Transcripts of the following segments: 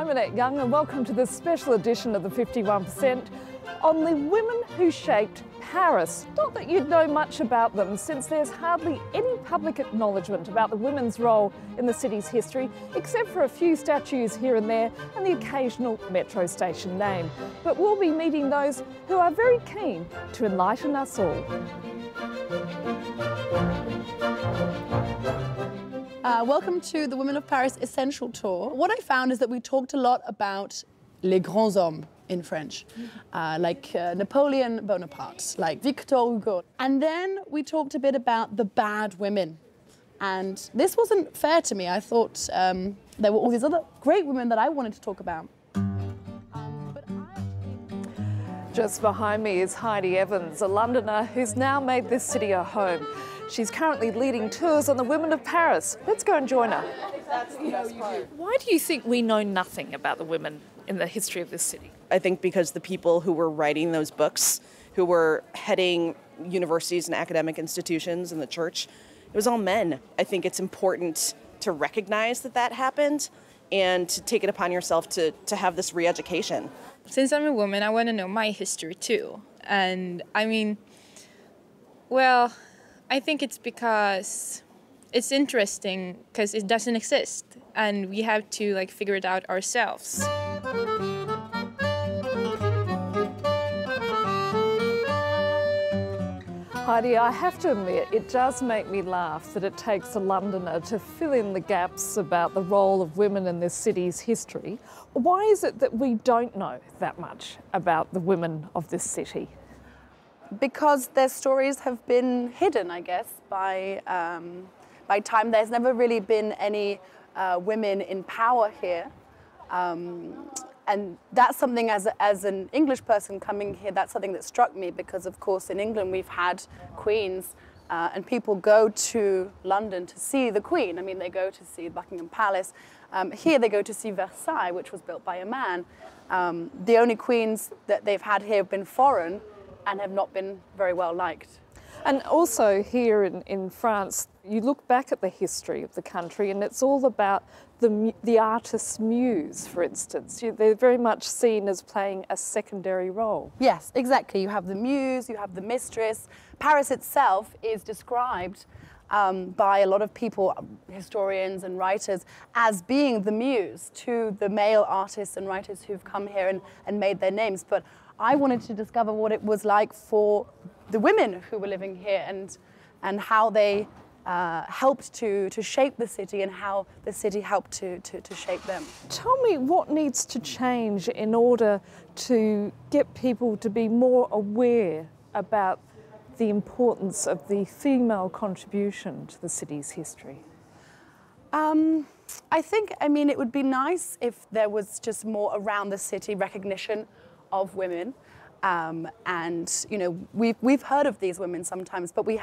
I'm Annette Young and welcome to this special edition of the 51% on the women who shaped Paris. Not that you'd know much about them, since there's hardly any public acknowledgement about the women's role in the city's history, except for a few statues here and there and the occasional metro station name. But we'll be meeting those who are very keen to enlighten us all. Welcome to the Women of Paris Essential Tour. What I found is that we talked a lot about les grands hommes in French, like Napoleon Bonaparte, like Victor Hugo. And then we talked a bit about the bad women. And this wasn't fair to me. I thought there were all these other great women that I wanted to talk about. Just behind me is Heidi Evans, a Londoner who's now made this city her home. She's currently leading tours on the Women of Paris. Let's go and join her. That's the best part. Why do you think we know nothing about the women in the history of this city? I think because the people who were writing those books, who were heading universities and academic institutions and the church, it was all men. I think it's important to recognize that that happened and to take it upon yourself to have this re-education. Since I'm a woman, I want to know my history too. And I mean, well, I think it's because it's interesting because it doesn't exist and we have to figure it out ourselves. Heidi, I have to admit, it does make me laugh that it takes a Londoner to fill in the gaps about the role of women in this city's history. Why is it that we don't know that much about the women of this city? Because their stories have been hidden, I guess, by time. There's never really been any women in power here. And that's something, as an English person coming here, that's something that struck me because, of course, in England we've had queens and people go to London to see the Queen. I mean, they go to see Buckingham Palace. Here they go to see Versailles, which was built by a man. The only queens that they've had here have been foreign and have not been very well liked. And also here in France, you look back at the history of the country and it's all about the artist's muse, for instance. They're very much seen as playing a secondary role. Yes, exactly. You have the muse, you have the mistress. Paris itself is described by a lot of people, historians and writers, as being the muse to the male artists and writers who've come here and made their names. But I wanted to discover what it was like for the women who were living here and how they helped to shape the city and how the city helped to shape them. Tell me what needs to change in order to get people to be more aware about the importance of the female contribution to the city's history. I think, it would be nice if there was just more around the city recognition of women. And we've heard of these women sometimes, but we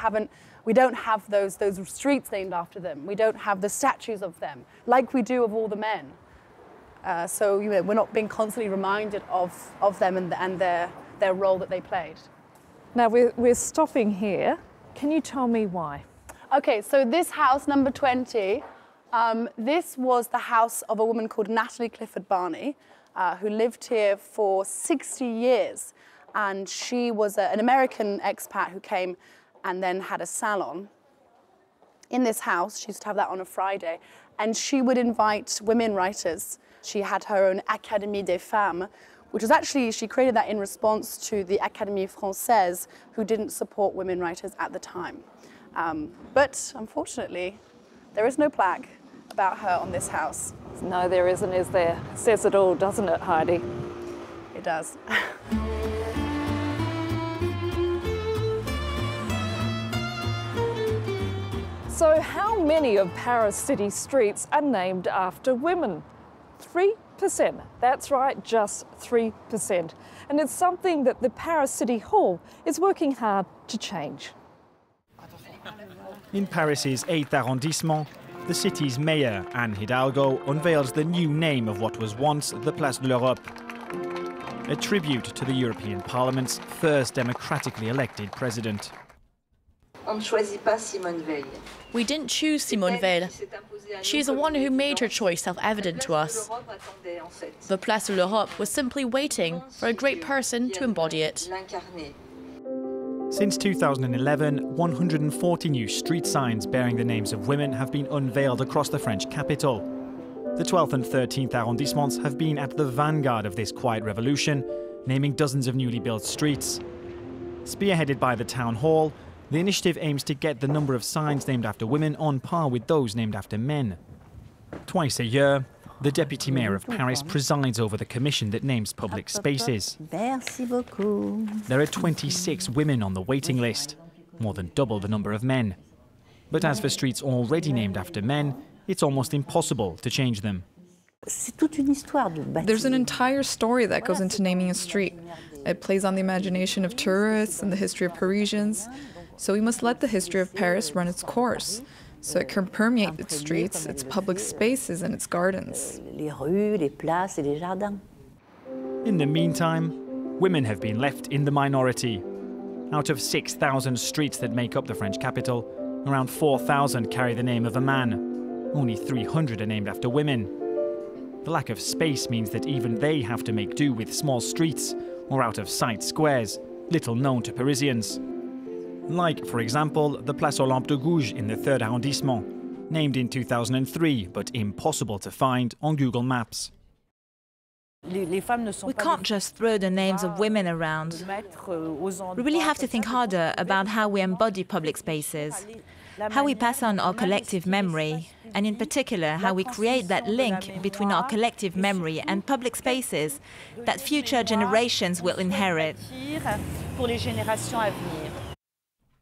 don't have those streets named after them. We don't have the statues of them like we do of all the men. So we're not being constantly reminded of them and their role that they played. Now we're stopping here. Can you tell me why? Okay, so this house, number 20, this was the house of a woman called Natalie Clifford Barney, who lived here for 60 years. And she was an American expat who came and then had a salon in this house. She used to have that on a Friday. And she would invite women writers. She had her own Académie des Femmes, which was actually, she created that in response to the Académie Française, who didn't support women writers at the time. But unfortunately, there is no plaque about her on this house. No, there isn't, is there? Says it all, doesn't it, Heidi? It does. So how many of Paris city streets are named after women? 3%. That's right, just 3%. And it's something that the Paris City Hall is working hard to change. In Paris's 8th arrondissement, the city's mayor, Anne Hidalgo, unveils the new name of what was once the Place de l'Europe, a tribute to the European Parliament's first democratically elected president. On ne choisit pas Simone Veil. We didn't choose Simone Veil. She is the one who made her choice self-evident to us. The Place de l'Europe was simply waiting for a great person to embody it. Since 2011, 140 new street signs bearing the names of women have been unveiled across the French capital. The 12th and 13th arrondissements have been at the vanguard of this quiet revolution, naming dozens of newly built streets. Spearheaded by the town hall, the initiative aims to get the number of signs named after women on par with those named after men. Twice a year, the Deputy Mayor of Paris presides over the commission that names public spaces. There are 26 women on the waiting list, more than double the number of men. But as for streets already named after men, it's almost impossible to change them. There's an entire story that goes into naming a street. It plays on the imagination of tourists and the history of Parisians. So we must let the history of Paris run its course, so it can permeate its streets, its public spaces and its gardens. In the meantime, women have been left in the minority. Out of 6,000 streets that make up the French capital, around 4,000 carry the name of a man. Only 300 are named after women. The lack of space means that even they have to make do with small streets or out-of-sight squares, little known to Parisians. Like, for example, the Place Olympe de Gouges in the 3rd arrondissement, named in 2003 but impossible to find on Google Maps. We can't just throw the names of women around. We really have to think harder about how we embody public spaces, how we pass on our collective memory, and in particular how we create that link between our collective memory and public spaces that future generations will inherit.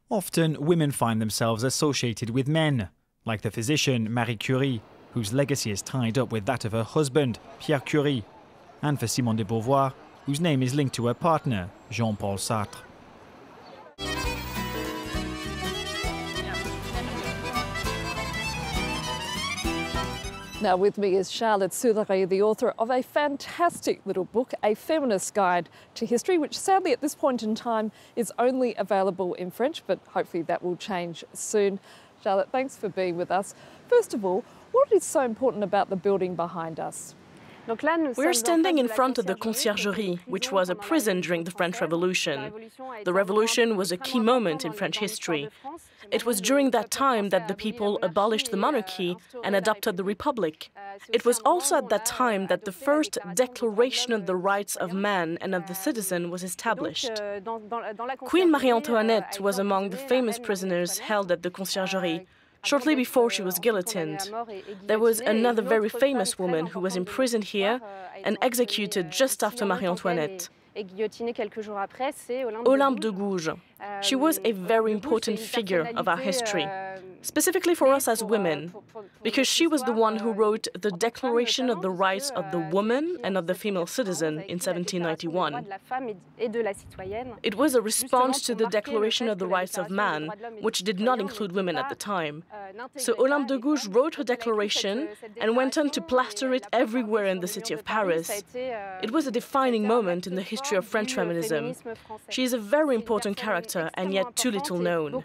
Often, women find themselves associated with men, like the physician Marie Curie, whose legacy is tied up with that of her husband, Pierre Curie, and for Simone de Beauvoir, whose name is linked to her partner, Jean-Paul Sartre. Now with me is Charlotte Souleray, the author of a fantastic little book, A Feminist Guide to History, which sadly at this point in time is only available in French, but hopefully that will change soon. Charlotte, thanks for being with us. First of all, what is so important about the building behind us? We're standing in front of the Conciergerie, which was a prison during the French Revolution. The Revolution was a key moment in French history. It was during that time that the people abolished the monarchy and adopted the Republic. It was also at that time that the first Declaration of the Rights of Man and of the Citizen was established. Queen Marie Antoinette was among the famous prisoners held at the Conciergerie. Shortly before she was guillotined, there was another very famous woman who was imprisoned here and executed just after Marie Antoinette. Olympe de Gouges. She was a very important figure of our history, specifically for us as women, because she was the one who wrote the Declaration of the Rights of the Woman and of the Female Citizen in 1791. It was a response to the Declaration of the Rights of Man, which did not include women at the time. So Olympe de Gouges wrote her declaration and went on to plaster it everywhere in the city of Paris. It was a defining moment in the history of French feminism. She is a very important character and yet too little known.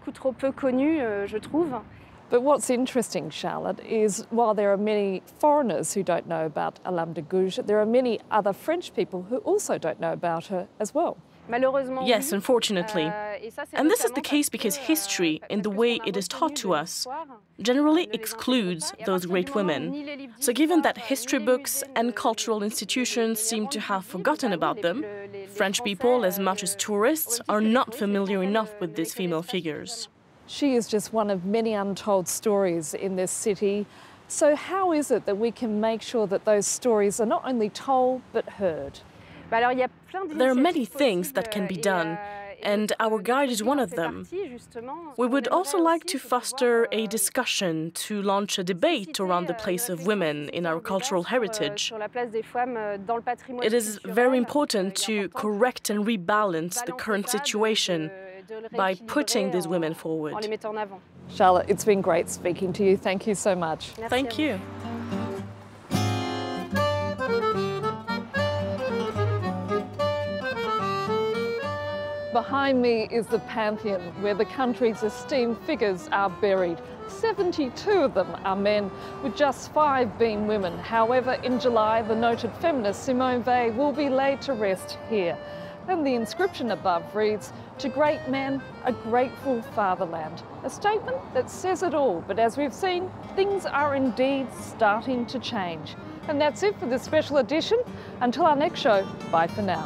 But what's interesting, Charlotte, is while there are many foreigners who don't know about Olympe de Gouges, there are many other French people who also don't know about her as well. Yes, unfortunately. And this is the case because history, in the way it is taught to us, generally excludes those great women. So given that history books and cultural institutions seem to have forgotten about them, French people, as much as tourists, are not familiar enough with these female figures. She is just one of many untold stories in this city. So how is it that we can make sure that those stories are not only told but heard? There are many things that can be done, and our guide is one of them. We would also like to foster a discussion to launch a debate around the place of women in our cultural heritage. It is very important to correct and rebalance the current situation by putting these women forward. Charlotte, it's been great speaking to you. Thank you so much. Thank you. Behind me is the Pantheon, where the country's esteemed figures are buried. 72 of them are men, with just 5 being women. However, in July, the noted feminist Simone Weil will be laid to rest here. And the inscription above reads, "To great men, a grateful fatherland." A statement that says it all, but as we've seen, things are indeed starting to change. And that's it for this special edition. Until our next show, bye for now.